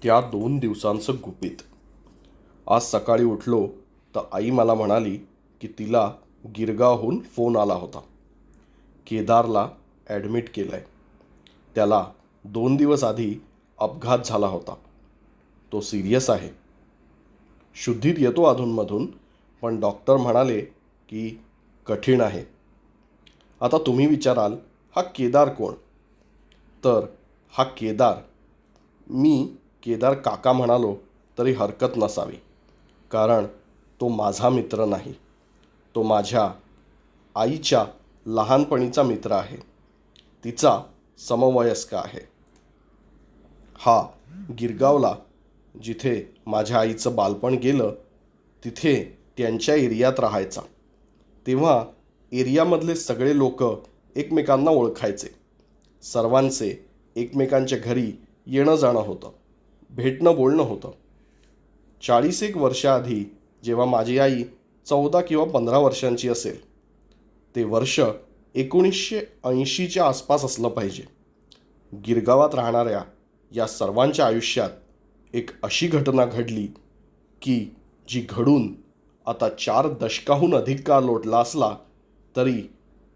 त्या 2 दिवसांचं गुपित. आज सकाळी उठलो तर आई मला म्हणाली की तिला गिरगावहून फोन आला होता. केदारला ॲडमिट केलं आहे. त्याला 2 दिवस आधी अपघात झाला होता. तो सिरियस आहे. शुद्धीत येतो अधूनमधून, पण डॉक्टर म्हणाले की कठीण आहे. आता तुम्ही विचाराल, हा केदार कोण? तर हा केदार, मी केदार काका म्हणालो तरी हरकत नसावी, कारण तो माझा मित्र नाही. तो माझ्या आईच्या लहानपणीचा मित्र आहे. तिचा समवयस्क आहे. हा गिरगावला, जिथे माझ्या आईचं बालपण गेलं, तिथे त्यांच्या एरियात राहायचा. तेव्हा एरियामधले सगळे लोक एकमेकांना ओळखायचे. सर्वांचे एकमेकांच्या घरी येणं जाणं होतं, भेटणं बोलणं होतं. 40 वर्षाआधी जेव्हा माझी आई 14 किंवा 15 वर्षांची असेल, ते वर्ष 1980च्या आसपास असलं पाहिजे. गिरगावात राहणाऱ्या या सर्वांच्या आयुष्यात एक अशी घटना घडली की जी घडून आता 4 दशकाहून अधिक काळ लोटला असला तरी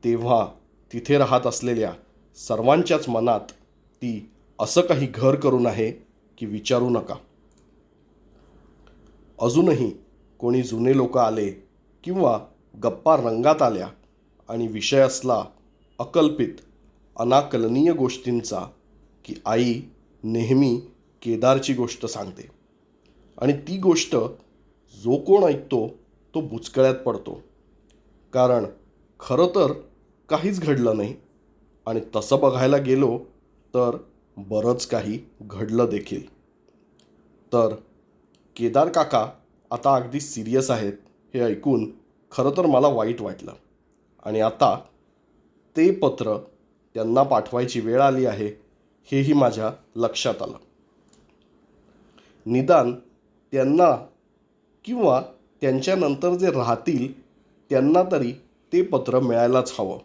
तेव्हा तिथे राहत असलेल्या सर्वांच्याच मनात ती असं काही घर करून आहे की विचारू नका. अजूनही कोणी जुने लोक आले किंवा गप्पा रंगात आल्या आणि विषय असला अकल्पित अनाकलनीय गोष्टींचा, की आई नेहमी केदारची गोष्ट सांगते. आणि ती गोष्ट जो कोण ऐकतो तो बुचकळ्यात पडतो, कारण खरं तर काहीच घडलं नाही. आणि तसं बघायला गेलो तर बरंच काही घडलं देखील. तर केदार काका आता अगदी सिरियस आहेत हे ऐकून खरं तर मला वाईट वाटलं. आणि आता ते पत्र त्यांना पाठवायची वेळ आली आहे हेही माझ्या लक्षात आलं. निदान त्यांना किंवा त्यांच्यानंतर जे राहतील त्यांना तरी ते पत्र मिळायलाच हवं.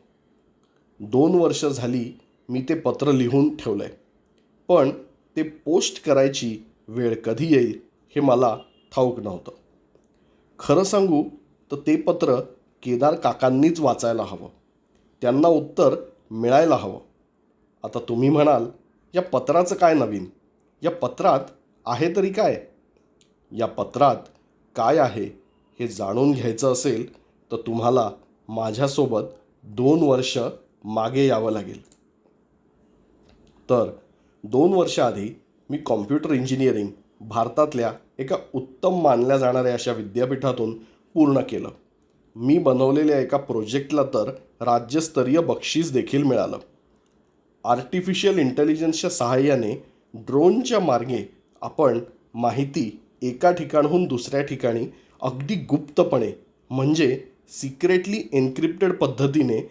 2 वर्ष झाली मी ते पत्र लिहून ठेवलं आहे, पण ते पोस्ट करायची वेळ कधी येईल हे मला ठाऊक नव्हतं. खरं सांगू तर ते पत्र केदार काकांनीच वाचायला हवं. त्यांना उत्तर मिळायला हवं. आता तुम्ही म्हणाल, या पत्राचं काय नवीन? या पत्रात आहे तरी काय? या पत्रात काय आहे हे जाणून घ्यायचं असेल तर तुम्हाला माझ्यासोबत 2 वर्ष मागे यावं लागेल. तर 2 वर्ष आधी मी कॉम्प्युटर इंजिनिअरिंग भारतातल्या एका उत्तम मानल्या जाणाऱ्या अशा विद्यापीठातून पूर्ण केलं. मी बनवलेल्या एका प्रोजेक्टला तर राज्यस्तरीय बक्षीस देखील मिळालं. आर्टिफिशियल इंटेलिजन्सच्या सहाय्याने ड्रोनच्या मार्गे आपण माहिती एका ठिकाणाहून दुसऱ्या ठिकाणी अगदी गुप्तपणे, म्हणजे सिक्रेटली एन्क्रिप्टेड पद्धतीने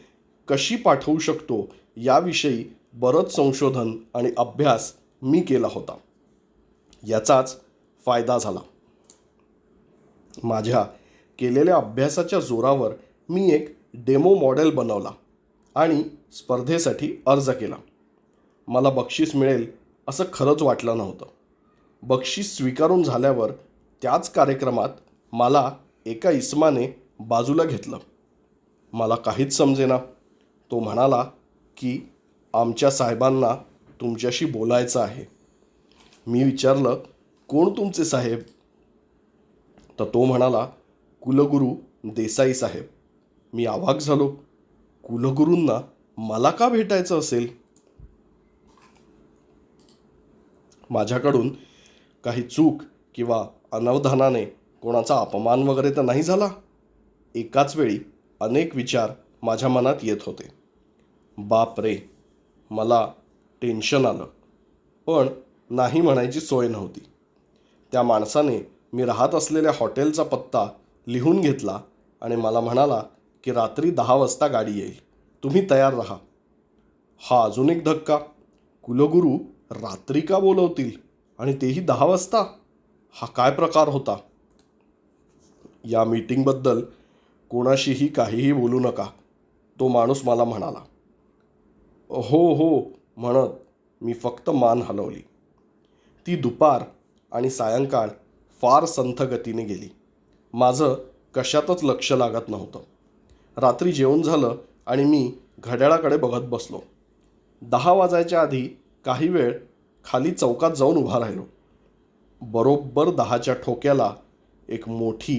कशी पाठवू शकतो याविषयी बरंच संशोधन आणि अभ्यास मी केला होता. याचाच फायदा झाला. माझ्या केलेल्या अभ्यासाच्या जोरावर मी एक डेमो मॉडेल बनवला आणि स्पर्धेसाठी अर्ज केला. मला बक्षीस मिळेल असं खरंच वाटलं नव्हतं. बक्षीस स्वीकारून झाल्यावर त्याच कार्यक्रमात मला एका इसमाने बाजूला घेतलं. मला काहीच समजेना. तो म्हणाला की आमच्या साहेबांना तुमच्याशी बोलायचं आहे. मी विचारलं, कोण तुमचे साहेब? तर तो म्हणाला, कुलगुरू देसाई साहेब. मी अवाक झालो. कुलगुरूंना मला का भेटायचं असेल? माझ्याकडून काही चूक किंवा अनवधानाने कोणाचा अपमान वगैरे तर नाही झाला? एकाच वेळी अनेक विचार माझ्या मनात येत होते. बाप रे, मला टेन्शन आलं. पण नाही म्हणायची सोय नव्हती. त्या माणसाने मी राहत असलेल्या हॉटेलचा पत्ता लिहून घेतला आणि मला म्हणाला की रात्री 10 वाजता गाडी येईल, तुम्ही तयार राहा. हा अजून एक धक्का. कुलगुरू रात्री का बोलवतील आणि तेही 10 वाजता? हा काय प्रकार होता? या मीटिंगबद्दल कोणाशीही काहीही बोलू नका, तो माणूस मला म्हणाला. हो हो म्हणत मी फक्त मान हलवली. ती दुपार आणि सायंकाळ फार संथ गतीने गेली. माझं कशातच लक्ष लागत नव्हतं. रात्री जेवण झालं आणि मी घड्याळाकडे बघत बसलो. 10 वाजायच्या आधी काही वेळ खाली चौकात जाऊन उभा राहिलो. बरोबर 10च्या ठोक्याला एक मोठी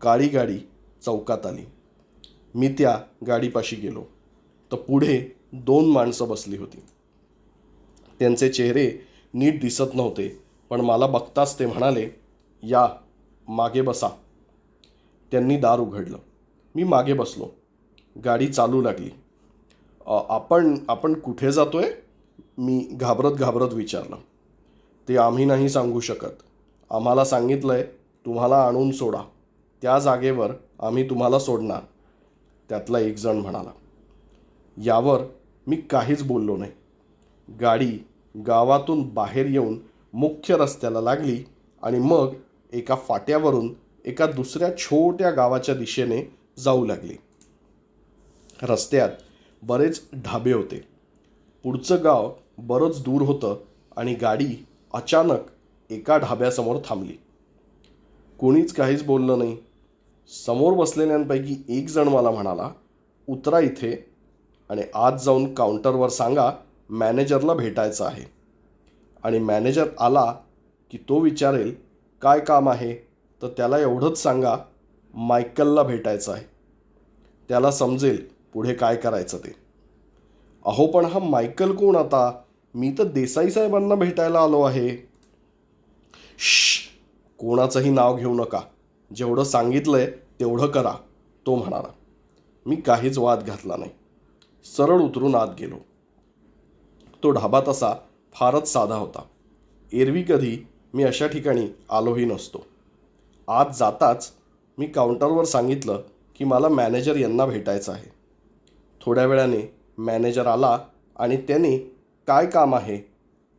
काळी गाडी चौकात आली. मी त्या गाडीपाशी गेलो तर पुढे 2 माणसं बसली होती. त्यांचे चेहरे नीट दिसत नव्हते, पण मला बघताच ते म्हणाले, "या, मागे बसा." त्यांनी दार उघडलं. मी मागे बसलो. गाडी चालू लागली. आपण कुठे जातोय?" मी घाबरत विचारलं. "ते आम्ही नाही सांगू शकत. आम्हाला सांगितलंय तुम्हाला आणून सोडा. त्या जागेवर आम्ही तुम्हाला सोडणार," त्यातला एक जण म्हणाला. यावर मी काहीच बोललो नाही. गाडी गावातून बाहेर येऊन मुख्य रस्त्याला लागली आणि मग एका फाट्यावरून एका दुसऱ्या छोट्या गावाच्या दिशेने जाऊ लागली. रस्त्यात बरेच ढाबे होते. पुढचं गाव बरंच दूर होतं आणि गाडी अचानक एका ढाब्यासमोर थांबली. कोणीच काहीच बोललं नाही. समोर बसलेल्यांपैकी एक जण मला म्हणाला, "उतरा इथे आणि आत जाऊन काउंटरवर सांगा मॅनेजरला भेटायचं आहे. आणि मॅनेजर आला की तो विचारेल काय काम आहे, तर त्याला एवढंच सांगा मायकलला भेटायचं आहे. त्याला समजेल पुढे काय करायचं ते." "अहो पण हा मायकल कोण आता? मी तर देसाई साहेबांना भेटायला आलो आहे." "श्श, कोणाचंही नाव घेऊ नका. जेवढं सांगितलंय तेवढं करा," तो म्हणाला. मी काहीच वाद घातला नाही. सरळ उतरून आत गेलो. तो ढाबा तसा फारच साधा होता. एरवी कधी मी अशा ठिकाणी आलोही नसतो. आत जाताच मी काउंटरवर सांगितलं की मला मॅनेजर यांना भेटायचं आहे. थोड्या वेळाने मॅनेजर आला आणि त्याने काय काम आहे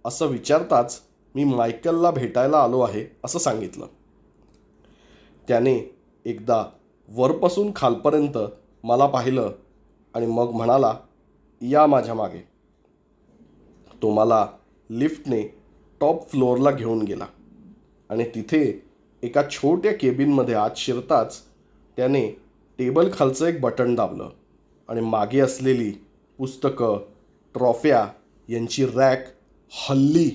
असं विचारताच मी मायकलला भेटायला आलो आहे असं सांगितलं. त्याने एकदा वरपासून खालपर्यंत मला पाहिलं आणि मग म्हणाला, "या माझ्या मागे." तो मला लिफ्टने टॉप फ्लोअरला घेऊन गेला आणि तिथे एका छोट्या केबिनमध्ये आत शिरताच त्याने टेबल खालचं एक बटन दाबलं आणि मागे असलेली पुस्तकं, ट्रॉफ्या यांची रॅक हलली.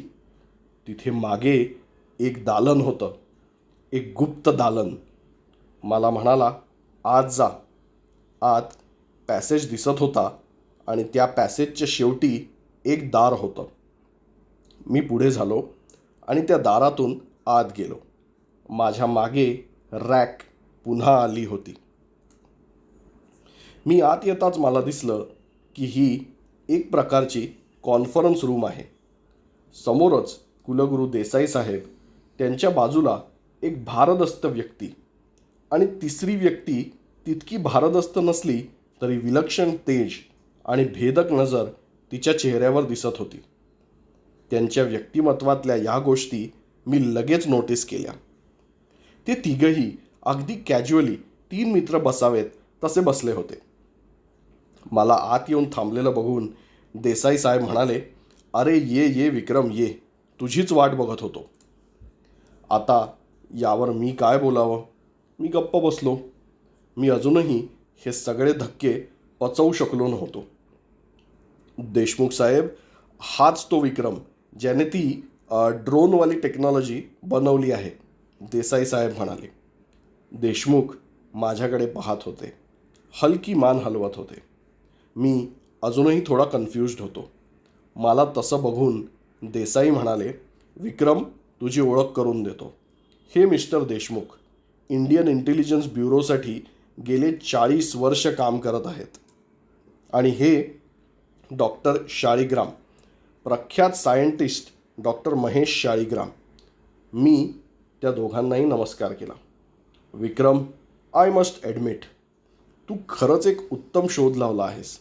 तिथे मागे एक दालन होतं, एक गुप्त दालन. मला म्हणाला, "आत जा." आत पॅसेज दिसत होता आणि त्या पॅसेजच्या शेवटी एक दार होतं. मी पुढे झालो आणि त्या दारातून आत गेलो. माझ्या मागे रॅक पुन्हा आली होती. मी आत येताच मला दिसलं की ही एक प्रकारची कॉन्फरन्स रूम आहे. समोरच कुलगुरू देसाई साहेब, त्यांच्या बाजूला एक भारदस्त व्यक्ती आणि तिसरी व्यक्ती तितकी भारदस्त नसली तरी विलक्षण तेज आणि भेदक नजर तिच्या चेहऱ्यावर दिसत होती. त्यांच्या व्यक्तिमत्वातल्या या गोष्टी मी लगेच नोटीस केल्या. ते तिघही अगदी कॅज्युअली 3 मित्र बसावेत तसे बसले होते. मला आत येऊन थांबलेलं बघून देसाई साहेब म्हणाले, "अरे ये विक्रम ये, तुझीच वाट बघत होतो." आता यावर मी काय बोलावं? मी गप्प बसलो. मी अजूनही हे सगळे धक्के पचवू शकलो नव्हतो. "देशमुख साहेब, हाच तो विक्रम ज्याने ती ड्रोनवाली टेक्नॉलॉजी बनवली आहे," देसाई साहेब म्हणाले. देशमुख माझ्याकडे पाहत होते. हलकी मान हलवत होते. मी अजूनही थोडा कन्फ्युज्ड होतो. मला तसं बघून देसाई म्हणाले, "विक्रम, तुझी ओळख करून देतो. हे मिस्टर देशमुख इंडियन इंटेलिजन्स ब्युरोसाठी गेले 40 वर्ष काम करत आहेत. आणि हे डॉक्टर शाळीग्राम, प्रख्यात सायंटिस्ट डॉक्टर महेश शाळीग्राम." मी त्या दोघांनाही नमस्कार केला. "विक्रम, आय मस्ट ॲडमिट, तू खरंच एक उत्तम शोध लावला आहेस.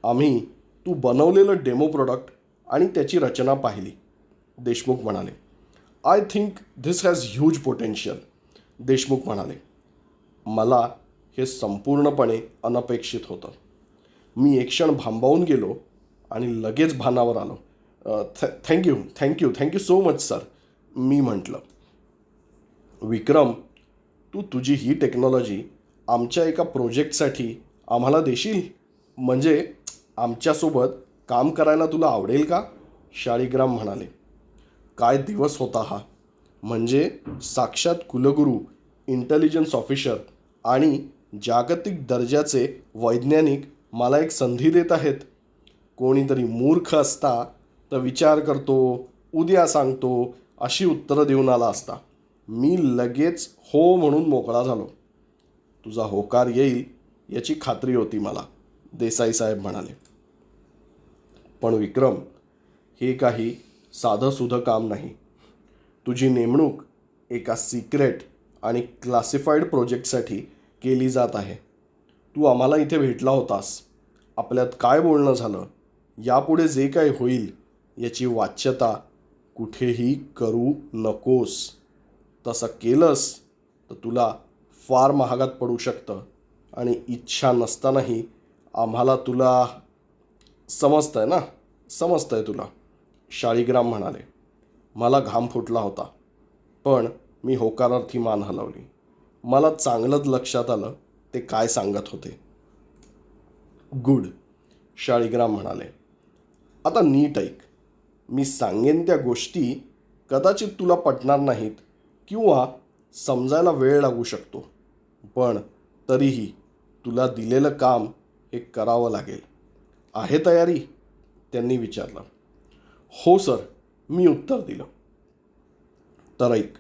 आम्ही तू बनवलेलं डेमो प्रोडक्ट आणि त्याची रचना पाहिली," देशमुख म्हणाले. "I think this has huge potential," Deshmukh म्हणाले. मला हे संपूर्णपणे अनपेक्षित होतं. मी एक क्षण भांबावून गेलो आणि लगेच भानावर आलो. थँक्यू सो मच सर," मी म्हटलं. विक्रम, तू तुझी ही टेक्नॉलॉजी आमच्या एका प्रोजेक्टसाठी आम्हाला देशील? म्हणजे आमच्यासोबत काम करायला तुला आवडेल का? शाळीग्राम म्हणाले. काय दिवस होता हा! म्हणजे साक्षात कुलगुरू, इंटेलिजन्स ऑफिसर आणि जागतिक दर्जाचे वैज्ञानिक मला एक संधी देत आहेत. कोणीतरी मूर्ख असता तर विचार करतो, उद्या सांगतो अशी उत्तरं देऊन आला असता. मी लगेच हो म्हणून मोकळा झालो. तुझा होकार येईल याची खात्री होती मला, देसाई साहेब म्हणाले. पण विक्रम, हे काही साधंसुधं काम नाही. तुझी नेमणूक एका सिक्रेट आणि क्लासिफाईड प्रोजेक्टसाठी केली जात आहे. तू आम्हाला इथे भेटला होतास. आपल्यात काय बोलणं झालं, यापुढे जे काय होईल याची वाच्यता कुठेही करू नकोस. तसं केलंस तर तुला फार महागात पडू शकतं आणि इच्छा नसतानाही आम्हाला तुला समजतंय ना, समजतंय तुला, शाळीग्राम म्हणाले. मला घाम फुटला होता, पण मी होकारार्थी मान हलवली. मला चांगलंच लक्षात आलं ते काय सांगत होते. गुड, शाळीग्राम म्हणाले. आता नीट ऐक. मी सांगेन त्या गोष्टी कदाचित तुला पटणार नाहीत किंवा समजायला वेळ लागू शकतो, पण तरीही तुला दिलेलं काम हे करावं लागेल. आहे तयारी? त्यांनी विचारलं. हो सर, मी उत्तर दिलं. तर ऐक,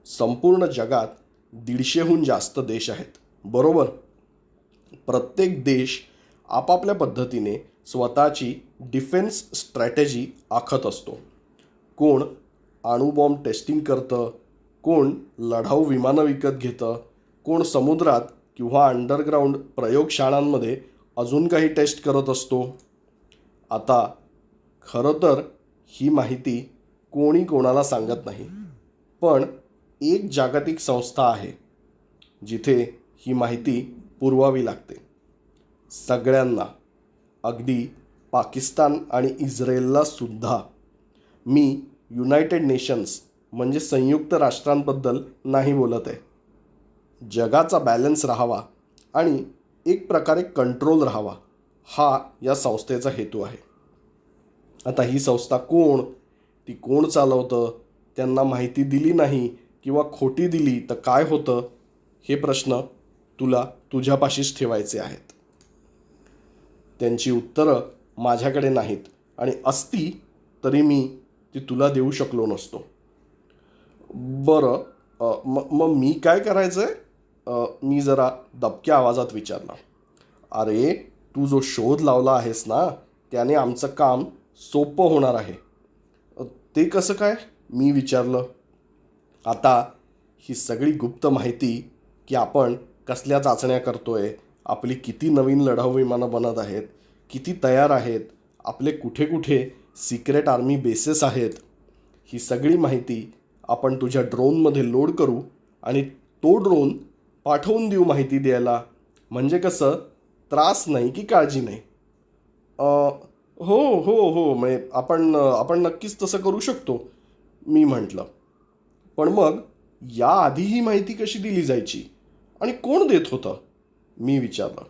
संपूर्ण जगात 150हून जास्त देश आहेत, बरोबर? प्रत्येक देश आपापल्या पद्धतीने स्वतःची डिफेन्स स्ट्रॅटेजी आखत असतो. कोण अणुबॉम्ब टेस्टिंग करतं, कोण लढाऊ विमानं विकत घेतं, कोण समुद्रात किंवा अंडरग्राऊंड प्रयोगशाळांमध्ये अजून काही टेस्ट करत असतो. आता खरं तर ही माहिती कोणी कोणाला सांगत नाही, पण एक जागतिक संस्था आहे जिथे ही माहिती पुरवावी लागते. सगळ्यांना, अगदी पाकिस्तान आणि इस्रायलला सुद्धा. मी युनायटेड नेशन्स म्हणजे संयुक्त राष्ट्रांबद्दल नाही बोलत आहे. जगाचा बॅलन्स राहावा आणि एक प्रकारे कंट्रोल राहावा, हा या संस्थेचा हेतू आहे. आता ही संस्था कोण, ती कोण चालवतं, त्यांना माहिती दिली नाही किंवा खोटी दिली तर काय होतं, हे प्रश्न तुला तुझ्यापाशीच ठेवायचे आहेत. त्यांची उत्तरं माझ्याकडे नाहीत आणि असती तरी मी ती तुला देऊ शकलो नसतो. बरं, मग मी काय करायचं आहे? मी जरा दबक्या आवाजात विचारला. अरे, तू जो शोध लावला आहेस ना, त्याने आमचं काम सोपं होणार आहे. ते कसं काय? मी विचारलं. आता ही सगळी गुप्त माहिती की आपण कसल्या चाचण्या करतोय, आपली किती नवीन लढाऊ विमानं बनत आहेत, किती तयार आहेत, आपले कुठे कुठे सिक्रेट आर्मी बेसेस आहेत, ही सगळी माहिती आपण तुझ्या ड्रोनमध्ये लोड करू आणि तो ड्रोन पाठवून देऊ माहिती द्यायला. म्हणजे कसं, त्रास नाही की काळजी नाही. हो हो हो, म्हणजे आपण नक्कीच तसं करू शकतो, मी म्हटलं. पण मग याआधी ही माहिती कशी दिली जायची आणि कोण देत होतं, मी विचारलं.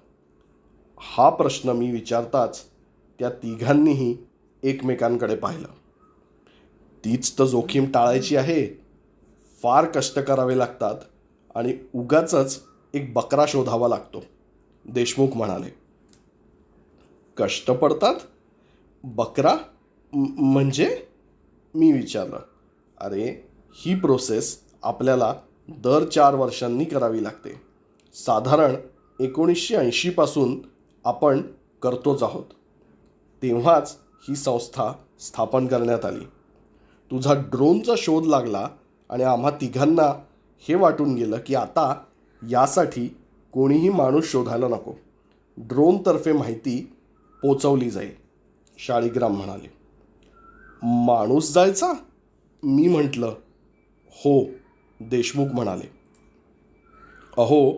हा प्रश्न मी विचारताच त्या तिघांनीही एकमेकांकडे पाहिलं. तीच तर जोखीम टाळायची आहे. फार कष्ट करावे लागतात आणि उगाचच एक बकरा शोधावा लागतो, देशमुख म्हणाले. कष्ट पडतात? बकरा म्हणजे? मी विचारलं. अरे, ही प्रोसेस आपल्याला दर 4 वर्षांनी करावी लागते. साधारण 1980 पासून आपण करतोच आहोत. तेव्हाच ही संस्था स्थापन करण्यात आली. तुझा ड्रोनचा शोध लागला आणि आम्हा तिघांना हे वाटून गेलं की आता यासाठी कोणीही माणूस शोधायला नको, ड्रोनतर्फे माहिती पोचवली जाईल, शाळीग्राम म्हणाले. माणूस जायचा? मी म्हटलं. हो, देशमुख म्हणाले. अहो,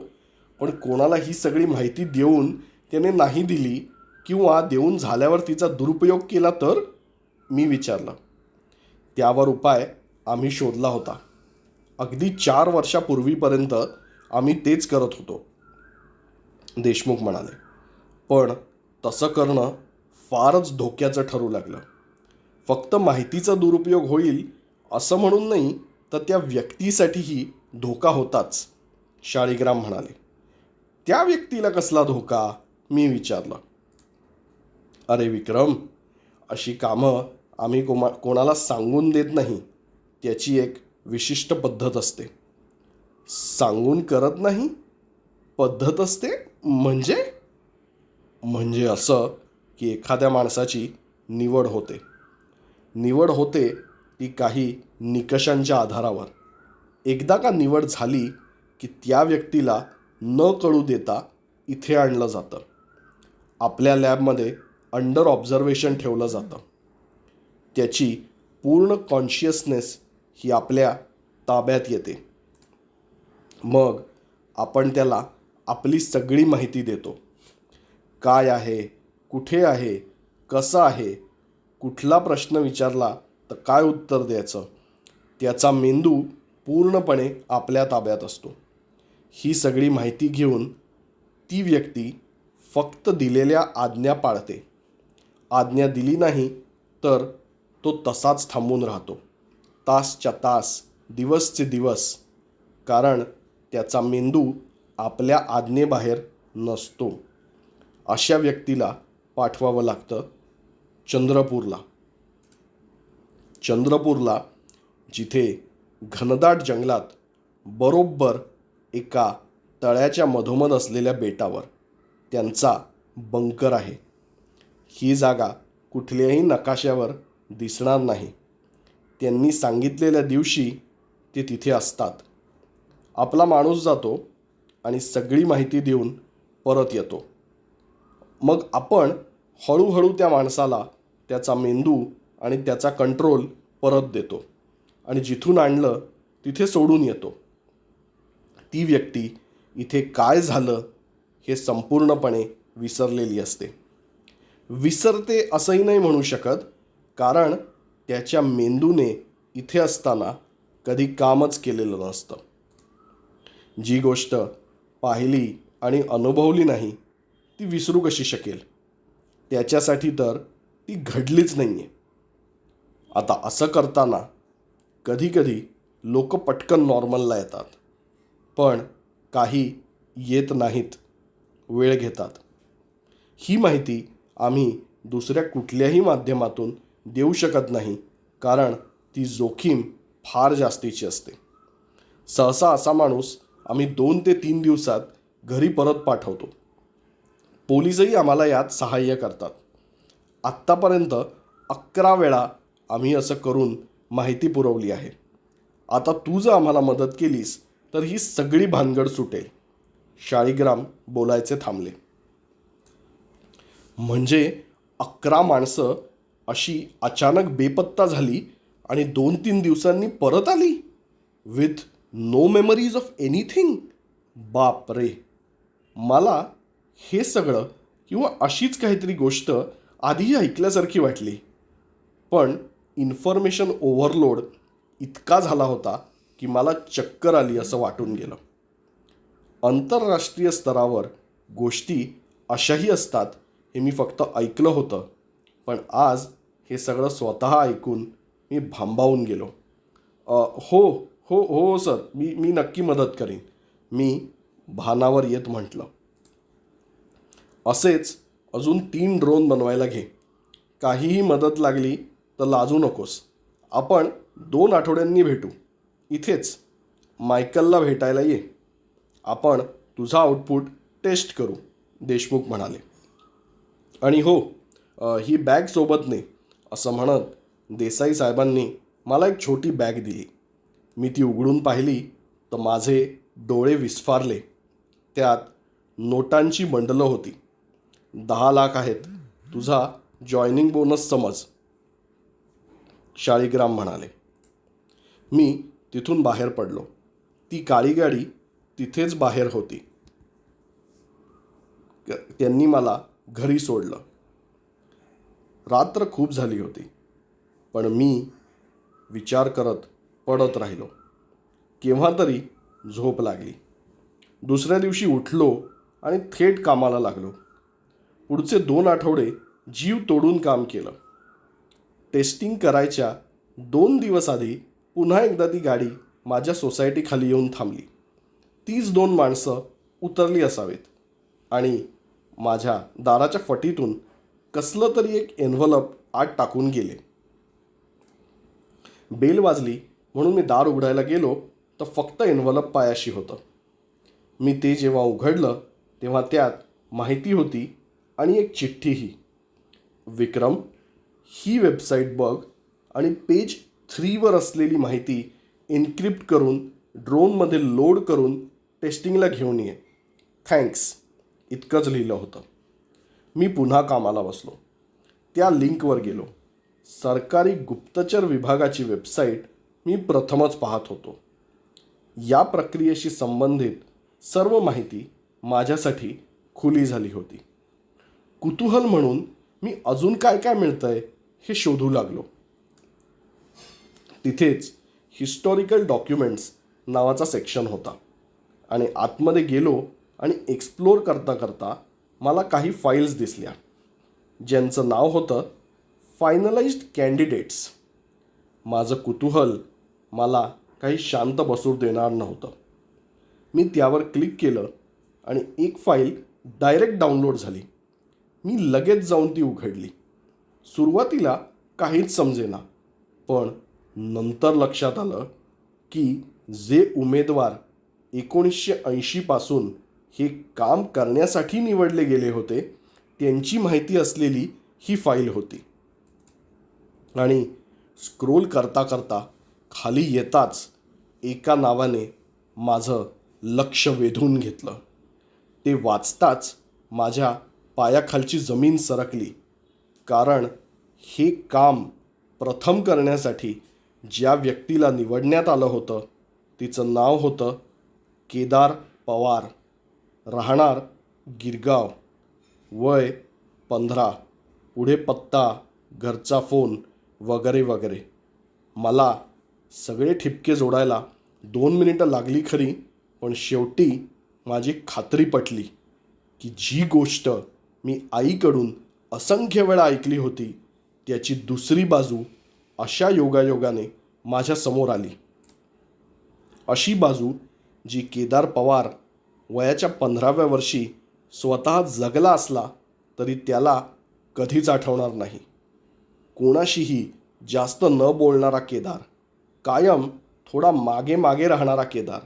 पण कोणाला ही सगळी माहिती देऊन त्याने नाही दिली किंवा देऊन झाल्यावर तिचा दुरुपयोग केला तर, मी विचारलं. त्यावर उपाय आम्ही शोधला होता. अगदी 4 वर्षापूर्वीपर्यंत आम्ही तेच करत होतो, देशमुख म्हणाले. पण तसं करणं फारच धोक्याचं ठरू लागलं. फक्त माहितीचा दुरुपयोग होईल असं म्हणून नाही, तर त्या व्यक्तीसाठीही धोका होताच, शाळीग्राम म्हणाले. त्या व्यक्तीला कसला धोका? मी विचारलं. अरे विक्रम, अशी कामं आम्ही कोणाला सांगून देत नाही. त्याची एक विशिष्ट पद्धत असते. सांगून करत नाही? पद्धत असते म्हणजे? म्हणजे असं की एखाद्या माणसाची निवड होते. निवड होते ती काही निकषांच्या आधारावर. एकदा का निवड झाली की त्या व्यक्तीला न कळू देता इथे आणलं जातं. आपल्या लॅबमध्ये अंडर ऑब्झर्वेशन ठेवलं जातं. त्याची पूर्ण कॉन्शियसनेस ही आपल्या ताब्यात येते. मग आपण त्याला आपली सगळी माहिती देतो. काय आहे, कुठे आहे, कसं आहे, कुठला प्रश्न विचारला तर काय उत्तर द्यायचं, त्याचा मेंदू पूर्णपणे आपल्या ताब्यात असतो. ही सगळी माहिती घेऊन ती व्यक्ती फक्त दिलेल्या आज्ञा पाळते. आज्ञा दिली नाही तर तो तसाच थांबून राहतो, तासच्या तास, दिवसचे दिवस. कारण त्याचा मेंदू आपल्या आज्ञेबाहेर नसतो. अशा व्यक्तीला पाठवावं लागतं चंद्रपूरला. चंद्रपूरला, जिथे घनदाट जंगलात बरोबर एका तळ्याच्या मधोमध असलेल्या बेटावर त्यांचा बंकर आहे. ही जागा कुठल्याही नकाशावर दिसणार नाही. त्यांनी सांगितलेल्या दिवशी ते तिथे असतात. आपला माणूस जातो आणि सगळी माहिती देऊन परत येतो. मग आपण हळूहळू त्या माणसाला त्याचा मेंदू आणि त्याचा कंट्रोल परत देतो आणि जिथून आणलं तिथे सोडून येतो. ती व्यक्ती इथे काय झालं हे संपूर्णपणे विसरलेली असते. विसरते असंही नाही म्हणू शकत, कारण त्याच्या मेंदूने इथे असताना कधी कामच केलेलं नसतं. जी गोष्ट पाहिली आणि अनुभवली नाही ती विसरू कशी शकेल? त्याच्यासाठी तर ती घडलीच नाही आहे. आता असं करताना कधीकधी लोक पटकन नॉर्मलला येतात, पण काही येत नाहीत, वेळ घेतात. ही माहिती आम्ही दुसऱ्या कुठल्याही माध्यमातून देऊ शकत नाही, कारण ती जोखीम फार जास्तीची असते. सहसा असा माणूस आम्ही 2 ते 3 दिवसात घरी परत पाठवतो. पोलिसही आम्हाला यात सहाय्य करतात. आत्तापर्यंत 11 वेळा आम्ही असं करून माहिती पुरवली आहे. आता तू जर आम्हाला मदत केलीस तर ही सगळी भानगड सुटेल. शाळीग्राम बोलायचे थांबले. म्हणजे 11 माणसं अशी अचानक बेपत्ता झाली आणि 2-3 दिवसांनी परत आली, with no memories of anything? बाप रे. मला हे सगळं किंवा अशीच काहीतरी गोष्ट आधीही ऐकल्यासारखी वाटली, पण इन्फॉर्मेशन ओव्हरलोड इतका झाला होता की मला चक्कर आली असं वाटून गेलं. आंतरराष्ट्रीय स्तरावर गोष्टी अशाही असतात हे मी फक्त ऐकलं होतं, पण आज हे सगळं स्वतः ऐकून मी भांबावून गेलो. हो हो हो सर, मी मी नक्की मदत करीन, मी भानावर येत म्हटलं. असेच अजून 3 ड्रोन बनवायला घे. काहीही मदत लागली तर लाजू नकोस. आपण 2 आठवड्यांनी भेटू. इथेच मायकलला भेटायला ये. आपण तुझा आउटपुट टेस्ट करू, देशमुख म्हणाले. आणि हो, ही बॅग सोबत ने, असं म्हणत देसाई साहेबांनी मला एक छोटी बॅग दिली. मी ती उघडून पाहिली तर माझे डोळे विस्फारले. त्यात नोटांची बंडलं होती. 10 लाख आहेत, तुझा जॉईनिंग बोनस समज, शाळीग्राम म्हणाले. मी तिथून बाहेर पडलो. ती काळी गाडी तिथेच बाहेर होती. त्यांनी मला घरी सोडलं. रात्र खूप झाली होती, पण मी विचार करत पडत राहिलो. केव्हा तरी झोप लागली. दुसऱ्या दिवशी उठलो आणि थेट कामाला लागलो. पुढचे 2 आठवडे जीव तोडून काम केलं. टेस्टिंग करायच्या 2 दिवस आधी पुन्हा एकदा ती गाडी माझ्या सोसायटीखाली येऊन थांबली. तीच 2 माणसं उतरली असावीत आणि माझ्या दाराच्या फटीतून कसलं तरी एक एन्व्हलप आत टाकून गेले. बेल वाजली म्हणून मी दार उघडायला गेलो तर फक्त एन्व्हलप पायाशी होतं. मी ते जेव्हा उघडलं तेव्हा त्यात माहिती होती आणि एक चिठ्ठीही. विक्रम, ही वेबसाईट बघ आणि पेज 3वर असलेली माहिती एन्क्रिप्ट करून ड्रोनमध्ये लोड करून टेस्टिंगला घेऊन ये. थँक्स, इतकंच लिहिलं होतं. मी पुन्हा कामाला बसलो. त्या लिंकवर गेलो. सरकारी गुप्तचर विभागाची वेबसाईट मी प्रथमच पाहत होतो. या प्रक्रियेशी संबंधित सर्व माहिती माझ्यासाठी खुली झाली होती. कुतूहल म्हणून मी अजून काय काय मिळतंय हे शोधू लागलो. तिथेच हिस्टॉरिकल डॉक्युमेंट्स नावाचा सेक्शन होता आणि आतमध्ये गेलो आणि एक्सप्लोर करता करता मला काही फाईल्स दिसल्या ज्यांचं नाव होतं फायनलाइज्ड कॅन्डिडेट्स. माझं कुतूहल मला काही शांत बसू देणार नव्हतं. मी त्यावर क्लिक केलं आणि एक फाईल डायरेक्ट डाउनलोड झाली. मी लगेच जाऊन ती उघडली. सुरुवातीला काहीच समजेना, पण नंतर लक्षात आलं की जे उमेदवार 1980पासून हे काम करण्यासाठी निवडले गेले होते त्यांची माहिती असलेली ही फाईल होती. आणि स्क्रोल करता करता खाली येताच एका नावाने माझं लक्ष वेधून घेतलं. ते वाचताच माझ्या पायाखालची जमीन सरकली, कारण हे काम प्रथम करण्यासाठी ज्या व्यक्तीला निवडण्यात आलं होतं तिचं नाव होतं केदार पवार. राहणार गिरगाव, वय 15, पुढे पत्ता, घरचा फोन वगैरे वगैरे. मला सगळे ठिपके जोडायला 2 मिनिटं लागली खरी, पण शेवटी माझी खात्री पटली की जी गोष्ट मी आईकडून असंख्य वेळा ऐकली होती त्याची दुसरी बाजू अशा योगायोगाने माझ्या समोर आली. अशी बाजू जी केदार पवार वयाच्या 15व्या वर्षी स्वतः जगला असला तरी त्याला कधीच आठवणार नाही. कोणाशीही जास्त न बोलणारा केदार, कायम थोडा मागे मागे राहणारा केदार.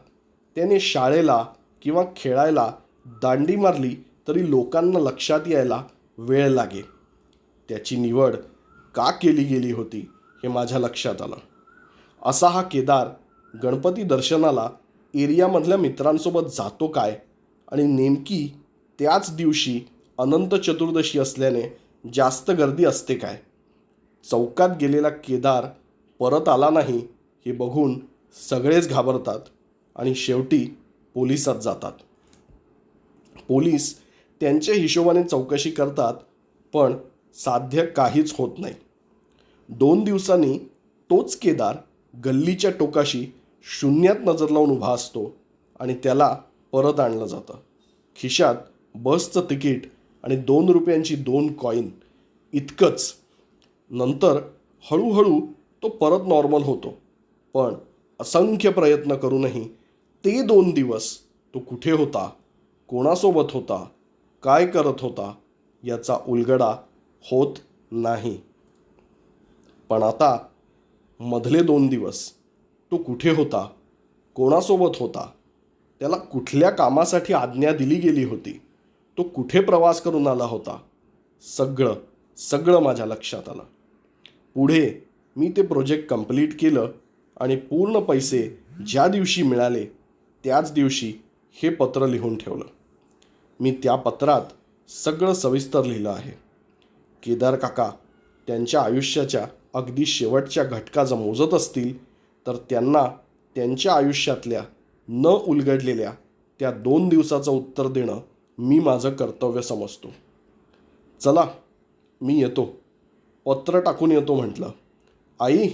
त्याने शाळेला किंवा खेळायला दांडी मारली तरी लोकांना लक्षात यायला वेळ लागे. त्याची निवड का केली गेली होती हे माझ्या लक्षात आलं. असा हा केदार गणपती दर्शनाला एरियामधल्या मित्रांसोबत जातो काय, आणि नेमकी त्याच दिवशी अनंत चतुर्दशी असल्याने जास्त गर्दी असते काय. चौकात गेलेला केदार परत आला नाही हे बघून सगळेच घाबरतात आणि शेवटी पोलिसात जातात. पोलीस त्यांच्या हिशोबाने चौकशी करतात, पण साध्य काहीच होत नाही. 2 दिवसांनी तोच केदार गल्लीच्या टोकाशी शून्यात नजर लावून उभा असतो आणि त्याला परत आणलं जातं. खिशात बसचं तिकीट आणि 2 रुपयांची 2 कॉईन, इतकंच. नंतर हळूहळू तो परत नॉर्मल होतो, पण असंख्य प्रयत्न करूनही ते 2 दिवस तो कुठे होता, कोणासोबत होता, काय करत होता याचा उलगडा होत नाही. पण आता मधले 2 दिवस तो कुठे होता, कोणासोबत होता, त्याला कुठल्या कामासाठी आज्ञा दिली गेली होती, तो कुठे प्रवास करून आला होता, सगळं माझ्या लक्षात आलं. पुढे मी ते प्रोजेक्ट कंप्लीट केलं आणि पूर्ण पैसे ज्या दिवशी मिळाले त्याच दिवशी हे पत्र लिहून ठेवलं. मी त्या पत्रात सगळं सविस्तर लिहिलं आहे. केदार काका त्यांच्या आयुष्याच्या अगदी शेवटच्या घटका जर मोजत असतील तर त्यांना त्यांच्या आयुष्यातल्या न उलगडलेल्या त्या 2 दिवसाचं उत्तर देणं मी माझं कर्तव्य समजतो. चला, मी येतो, पत्र टाकून येतो म्हटलं. आई,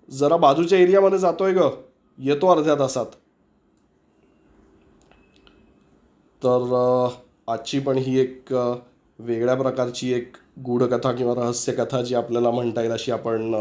जरा बाजूच्या एरियामध्ये जातोय ग, येतो अर्ध्या तासात. तर आजची पण ही एक वेगळ्या प्रकारची एक गूढकथा किंवा रहस्यकथा जी आपल्याला म्हणता येईल अशी आपण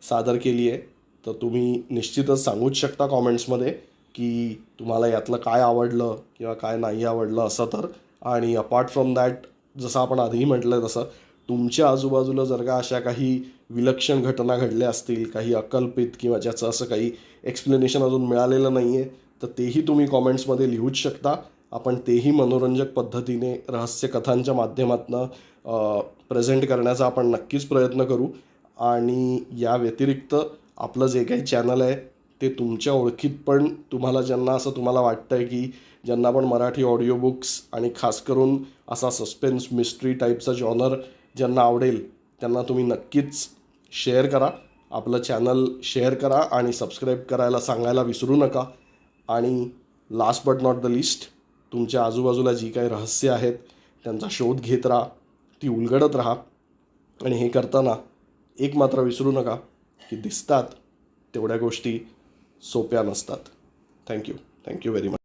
सादर केली आहे. तर तुम्ही निश्चितच सांगूच शकता कॉमेंट्समध्ये की तुम्हाला यातलं काय आवडलं किंवा काय नाही आवडलं असं तर. आणि अपार्ट फ्रॉम दॅट, जसं आपण आधीही म्हटलं तसं, तुमच्या आजूबाजूला जर का अशा काही विलक्षण घटना घडल्या असतील, काही अकल्पित किंवा ज्याचं असं काही एक्सप्लेनेशन अजून मिळालेलं नाही आहे, तर तेही तुम्ही कॉमेंट्समध्ये लिहूच शकता. आपण तेही मनोरंजक पद्धतीने रहस्यकथांच्या माध्यमातून प्रेझेंट करण्याचा आपण नक्कीच प्रयत्न करू. आणि या व्यतिरिक्त आपलं जे काही चॅनल आहे ते तुमच्या ओळखीत पण तुम्हाला ज्यांना असं तुम्हाला वाटतं आहे की ज्यांना पण मराठी ऑडिओ बुक्स आणि खास करून असा सस्पेन्स मिस्ट्री टाईपचा जॉनर ज्यांना आवडेल त्यांना तुम्ही नक्कीच शेअर करा. आपलं चॅनल शेअर करा आणि सबस्क्राईब करायला सांगायला विसरू नका. आणि last but not the list, तुमच्या आजूबाजूला जी काही रहस्य आहेत त्यांचा शोध घेत राहा, ती उलगडत राहा. आणि हे करताना एक मात्र विसरू नका की दिसतात तेवढ्या गोष्टी सोप्या नसतात. Thank you very much.